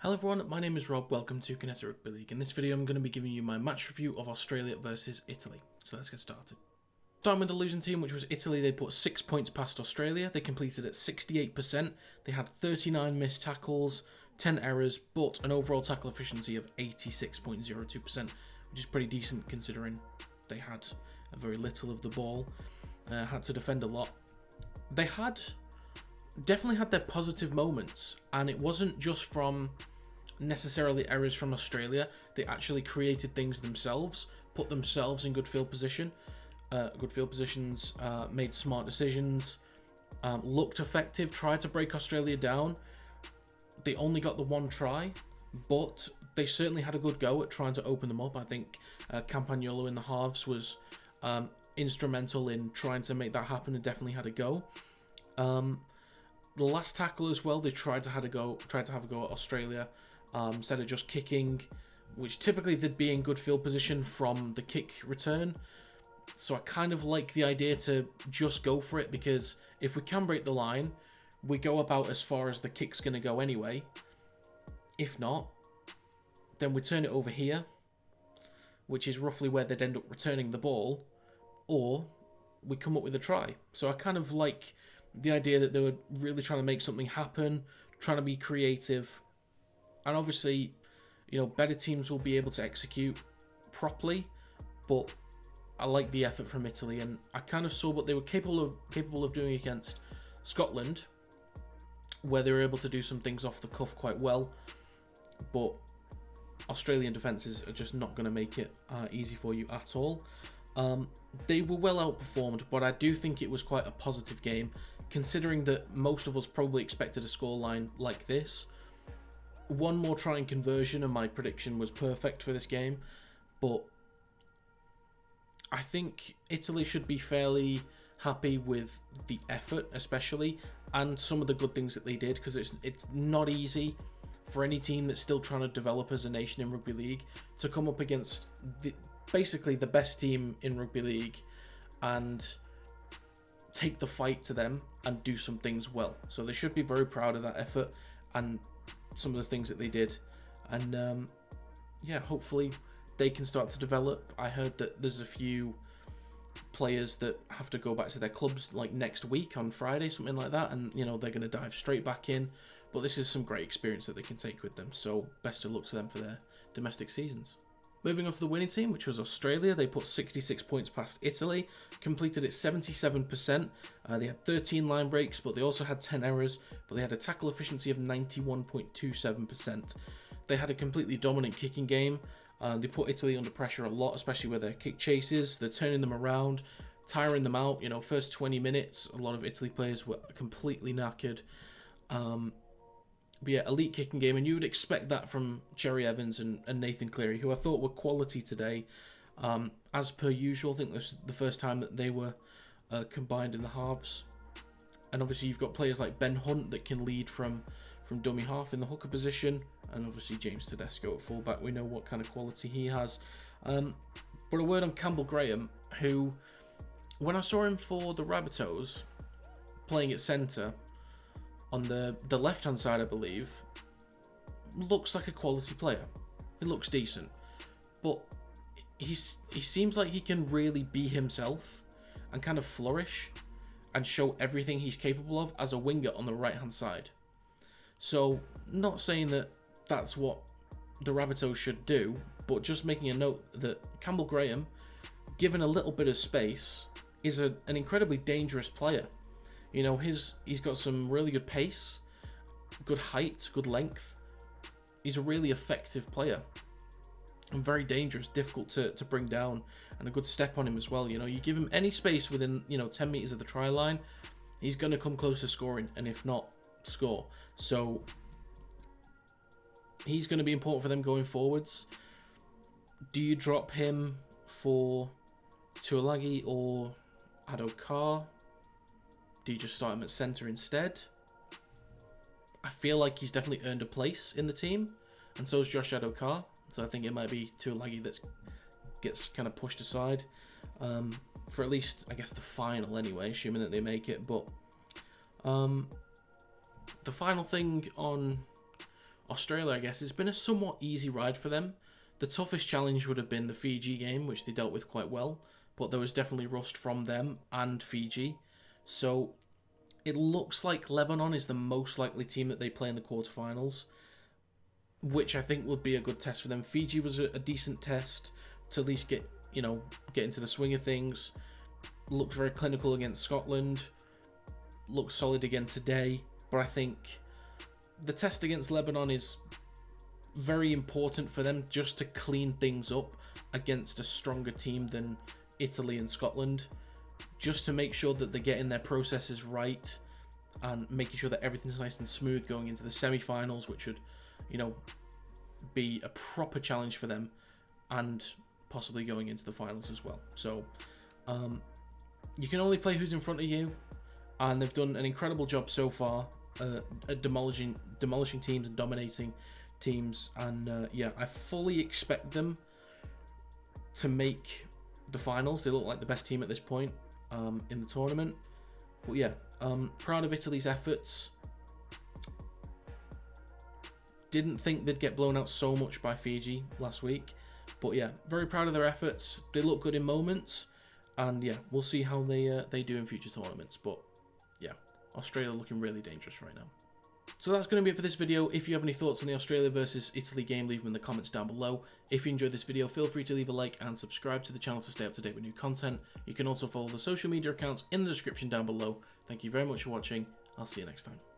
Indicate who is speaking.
Speaker 1: Hello everyone, my name is Rob, welcome to Kinetic Rugby League. In this video I'm going to be giving you my match review of Australia versus Italy. So let's get started. Starting with the losing team, which was Italy, they put 6 points past Australia. They completed at 68%. They had 39 missed tackles, 10 errors, but an overall tackle efficiency of 86.02%, which is pretty decent considering they had very little of the ball, had to defend a lot. They definitely had their positive moments, and it wasn't just from necessarily errors from Australia. They actually created things themselves, put themselves in good field positions, made smart decisions, looked effective, tried to break Australia down. They only got the one try, but they certainly had a good go at trying to open them up. I think Campagnolo in the halves was instrumental in trying to make that happen and definitely had a go. The last tackle as well, they tried to have a go at Australia instead of just kicking, which typically they'd be in good field position from the kick return. So I kind of like the idea to just go for it, because if we can break the line, we go about as far as the kick's going to go anyway. If not, then we turn it over here, which is roughly where they'd end up returning the ball, or we come up with a try. So I kind of like the idea that they were really trying to make something happen, trying to be creative. And obviously, you know, better teams will be able to execute properly, but I like the effort from Italy, and I kind of saw what they were capable of doing against Scotland, where they were able to do some things off the cuff quite well, but Australian defences are just not going to make it easy for you at all. They were well outperformed, but I do think it was quite a positive game, considering that most of us probably expected a scoreline like this. One more try and conversion and my prediction was perfect for this game, but I think Italy should be fairly happy with the effort, especially, and some of the good things that they did, because it's not easy for any team that's still trying to develop as a nation in rugby league to come up against basically the best team in rugby league and take the fight to them and do some things well. So they should be very proud of that effort and some of the things that they did. And yeah, hopefully they can start to develop. I heard that there's a few players that have to go back to their clubs like next week on Friday, something like that, and you know, they're going to dive straight back in. But this is some great experience that they can take with them, so best of luck to them for their domestic seasons. Moving on to the winning team, which was Australia. They put 66 points past Italy, completed it 77%. They had 13 line breaks, but they also had 10 errors, but they had a tackle efficiency of 91.27%. They had a completely dominant kicking game. They put Italy under pressure a lot, especially with their kick chases. They're turning them around, tiring them out. You know, first 20 minutes, a lot of Italy players were completely knackered. But yeah, elite kicking game, and you would expect that from Cherry Evans and Nathan Cleary, who I thought were quality today. As per usual, I think this was the first time that they were combined in the halves. And obviously you've got players like Ben Hunt that can lead from dummy half in the hooker position, and obviously James Tedesco at fullback. We know what kind of quality he has. But a word on Campbell Graham, who, when I saw him for the Rabbitohs playing at centre, on the left-hand side, I believe, looks like a quality player. He looks decent. But he seems like he can really be himself and kind of flourish and show everything he's capable of as a winger on the right-hand side. So, not saying that that's what the Rabbitohs should do, but just making a note that Campbell Graham, given a little bit of space, is an incredibly dangerous player. You know, he's got some really good pace, good height, good length. He's a really effective player and very dangerous, difficult to bring down, and a good step on him as well. You know, you give him any space within, 10 metres of the try line, he's going to come close to scoring, and if not, score. So he's going to be important for them going forwards. Do you drop him for Tuolagi or Addo-Carr? Do you just start him at centre instead? I feel like he's definitely earned a place in the team, and so is Josh Addo-Carr. So I think it might be Tuolagi that gets kind of pushed aside for at least, I guess, the final anyway, assuming that they make it. But the final thing on Australia, I guess, it's been a somewhat easy ride for them. The toughest challenge would have been the Fiji game, which they dealt with quite well, but there was definitely rust from them and Fiji. So it looks like Lebanon is the most likely team that they play in the quarterfinals, which I think would be a good test for them. Fiji was a decent test to at least get into the swing of things. Looked very clinical against Scotland. Looked solid again today. But I think the test against Lebanon is very important for them just to clean things up against a stronger team than Italy and Scotland. Just to make sure that they're getting their processes right and making sure that everything's nice and smooth going into the semi-finals, which would, be a proper challenge for them, and possibly going into the finals as well. So you can only play who's in front of you, and they've done an incredible job so far at demolishing teams and dominating teams. And yeah, I fully expect them to make the finals. They look like the best team at this point in the tournament. But yeah, proud of Italy's efforts. Didn't think they'd get blown out so much by Fiji last week. But yeah, very proud of their efforts. They look good in moments. And yeah, we'll see how they do in future tournaments. But yeah, Australia looking really dangerous right now. So that's going to be it for this video. If you have any thoughts on the Australia versus Italy game, leave them in the comments down below. If you enjoyed this video, feel free to leave a like and subscribe to the channel to stay up to date with new content. You can also follow the social media accounts in the description down below. Thank you very much for watching. I'll see you next time.